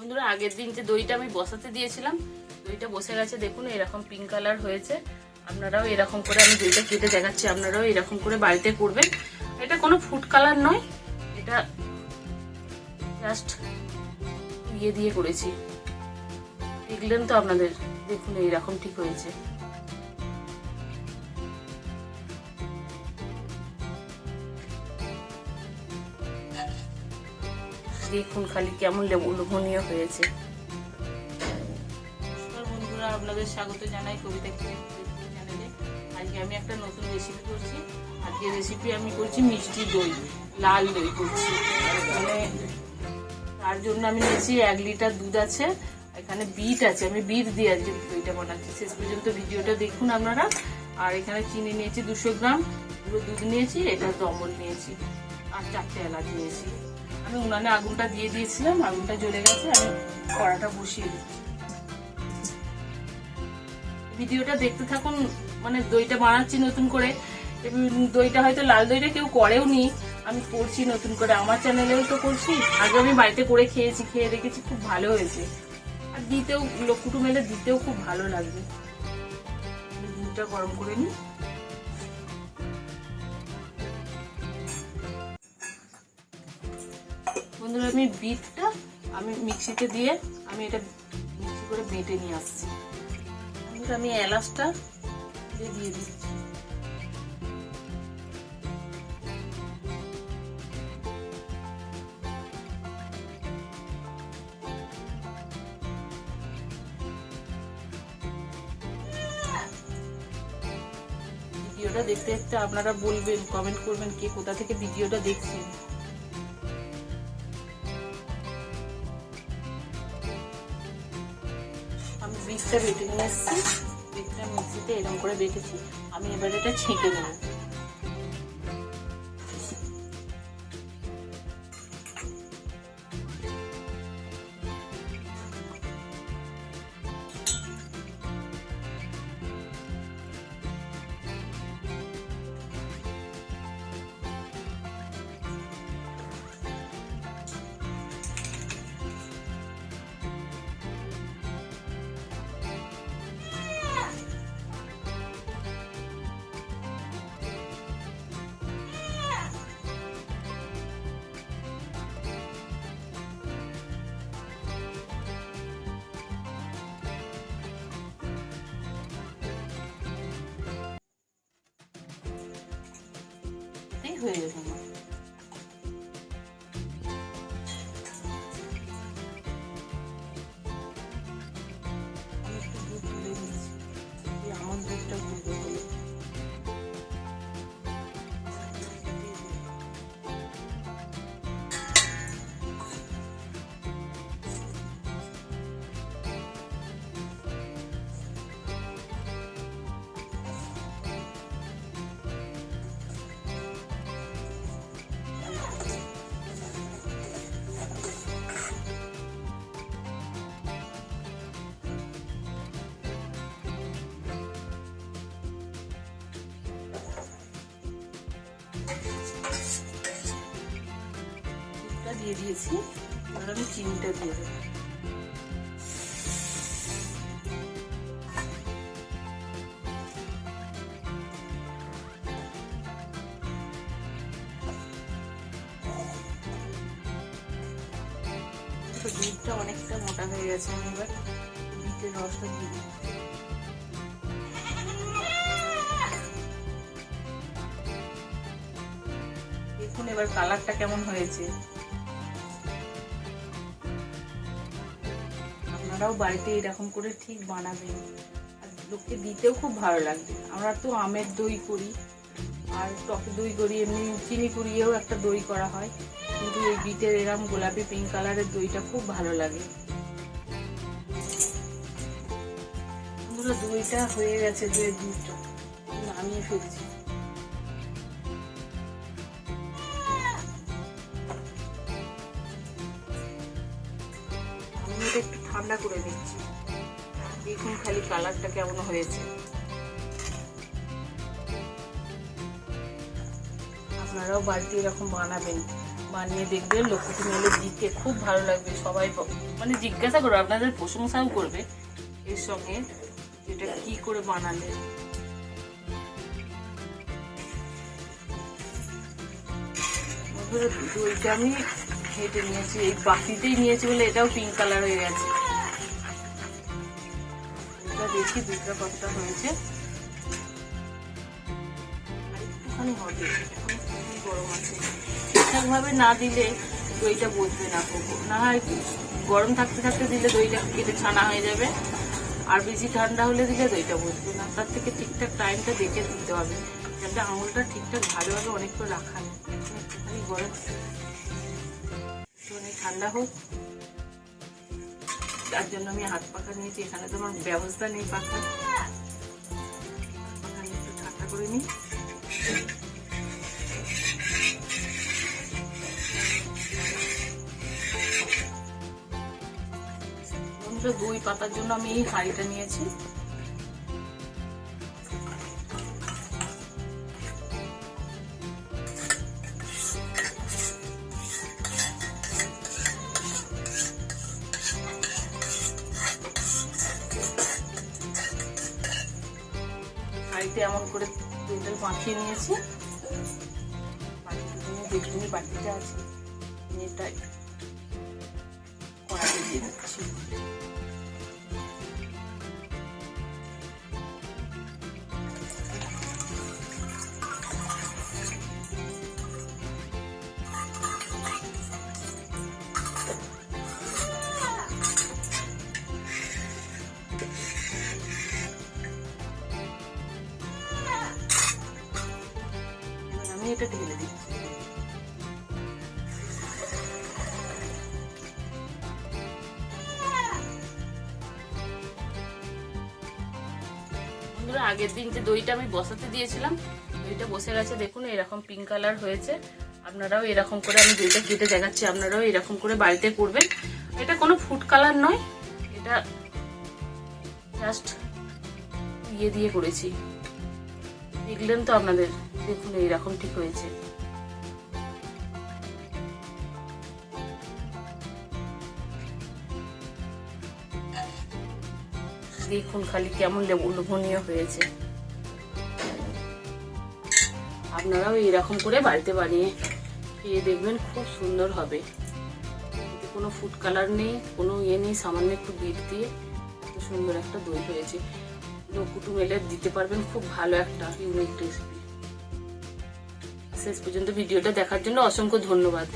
বন্ধুরা, আগের দিন যে দইটা আমি বসাতে দিয়েছিলাম, দইটা বসে গেছে। দেখুন এরকম পিঙ্ক কালার হয়েছে। আপনারাও এরকম করে, আমি দইটা কেটে দেখাচ্ছি, আপনারাও এরকম করে বাড়িতে করবেন। এটা কোনো ফুড কালার নয়, এটা জাস্ট ইয়ে দিয়ে করেছি। দেখলেন তো আপনাদের, দেখুন এইরকম ঠিক হয়েছে। দেখুন খালি কেমন লোভনীয় হয়েছে। বন্ধুরা, আপনাদের স্বাগত জানাই কবিতা চ্যানেলে। আজকে আমি একটা নতুন রেসিপি করছি। আজকে রেসিপি আমি করছি মিষ্টি দই, লাল দই করছি। মানে তার জন্য আমি নিয়েছি 1 লিটার দুধ আছে, এখানে বিট আছে, আমি বিট দিয়ে আজকে দইটা বানাচ্ছি। শেষ পর্যন্ত ভিডিওটা দেখুন আপনারা। আর এখানে চিনি নিয়েছি 200 গ্রাম, পুরো দুধ নিয়েছি, এটা অমল নিয়েছি, আর 4টে এলাচ নিয়েছি। আমি উনানে আগুনটা দিয়ে দিয়েছিলাম, আগুনটা জ্বলে গেছে, আমি কড়াটা বসিয়ে দিচ্ছি। ভিডিওটা দেখতে থাকুন। মানে দইটা বানাচ্ছি নতুন করে। দইটা হয়তো লাল দইটা কেউ করেও নি, আমি করছি নতুন করে, আমার চ্যানেলেও তো করছি। আগে আমি বাড়িতে করে খেয়েছি, খেয়ে দেখেছি খুব ভালো হয়েছে। আর দিতেও, কুটুম এলে দিতেও খুব ভালো লাগবে। দুধটা গরম করে নিই। বন্ধুরা, আমি বিটটা আমি মিক্সিতে দিয়ে আমি এটা মিক্সি করে বেটে নিয়ে আসছি। বন্ধুরা, আমি এলাচটা দিয়ে দিচ্ছি। ভিডিওটা দেখতে দেখতে আপনারা বলবেন, কমেন্ট করবেন কে কোথা থেকে ভিডিওটা দেখছেন। আমি বিটটা বেটে নিয়ে এসেছি, বিটটা মিক্সিতে এরকম করে বেটেছি। আমি এবার এটা ছেঁকে নেব। হয়ে যাবে আমার। আমি একটু দুধ তুলে নিচ্ছি, আমার দুধটা গুঁড়ো হলো। দিয়ে দিয়েছি, এবার আমি চিনিটা দিয়ে দেবো। দুধটা অনেকটা মোটা হয়ে গেছে, আমি এবার বিটের রসটা দিয়ে দিই। দেখুন এবার কালারটা কেমন হয়েছে। আপনারাও বাড়িতে এরকম করে ঠিক বানাবেন, আর লোককে দিতেও খুব ভালো লাগবে। আমরা তো আমের দই করি, আর টক দই করি, এমনি চিনি কুড়িয়েও একটা দই করা হয়, কিন্তু এই বিটের এরকম গোলাপি পিঙ্ক কালারের দইটা খুব ভালো লাগে। দইটা হয়ে গেছে, দইয়ের দুধটা নামিয়ে ফেলছি। আমি এটা একটু ঠান্ডা করে নিচ্ছি। দেখুন খালি কালারটা কেমন হয়েছে। আপনারাও বাড়িতে এরকম বানাবেন। বানিয়ে দেখবে, লক্ষ্মী মেলে দিতে খুব ভালো লাগবে। সবাই মানে জিজ্ঞাসা করবে, আপনাদের প্রশংসাও করবে এর সঙ্গে, এটা কি করে বানালে। দইটা আমি হেঁটে নিয়েছি, এই বাটিতেই নিয়েছি বলে এটাও পিঙ্ক কালার হয়ে গেছে। এটা দেখি দুধটা কতটা হয়েছে, একটুখানি হবে, এখন খুবই গরম আছে। ঠিকঠাক ভাবে না দিলে দইটা বসবে না, না হয় গরম থাকতে থাকতে দিলে দইটা কেটে ছানা হয়ে যাবে, আর বেশি ঠান্ডা হলে দিলে দইটা বসবে না। তার থেকে ঠিকঠাক টাইমটা দেখে দিতে হবে, যাতে আঙুলটা ঠিকঠাক ভালোভাবে অনেকক্ষণ রাখা নেই। একটুখানি গরম, একটুখানি ঠান্ডা হোক, তার জন্য আমি হাত পাখা নিয়েছি। এখানে তো আমার ব্যবস্থা নেই পাখা, একটু ঠান্ডা করে নিই। দই পাতার জন্য আমি এই হাঁড়িটা নিয়েছি। হাঁড়িতে এমন করে তেল মাখিয়ে নিয়েছি। দেখুন বাটিটা আছে, এটাই কড়াইতে দিয়ে দিচ্ছি। আমি এটা ঢেলে দিচ্ছি। আগের দিন যে দইটা আমি বসাতে দিয়েছিলাম, দইটা বসে গেছে, দেখুন এরকম পিঙ্ক কালার হয়েছে। আপনারাও এরকম করে, আমি দইটা কেটে দেখাচ্ছি, আপনারাও এরকম করে বাড়িতে করবেন। এটা কোনো ফুড কালার নয়, এটা জাস্ট ইয়ে দিয়ে করেছি। দেখলেন তো আপনাদের, দেখুন এইরকম ঠিক হয়েছে। দেখুন খালি কেমন লোভনীয় হয়েছে। আপনারাও এরকম করে বাড়িতে বানিয়ে খেয়ে দেখবেন, খুব সুন্দর হবে। এতে কোনো ফুড কালার নেই, কোনো ইয়ে নেই, সামান্য একটু বিট দিয়ে এত সুন্দর একটা দই হয়েছে। লক্ষ্মী মেলে দিতে পারবেন, খুব ভালো একটা ইউনিক রেসিপি। শেষ পর্যন্ত ভিডিওটা দেখার জন্য অসংখ্য ধন্যবাদ।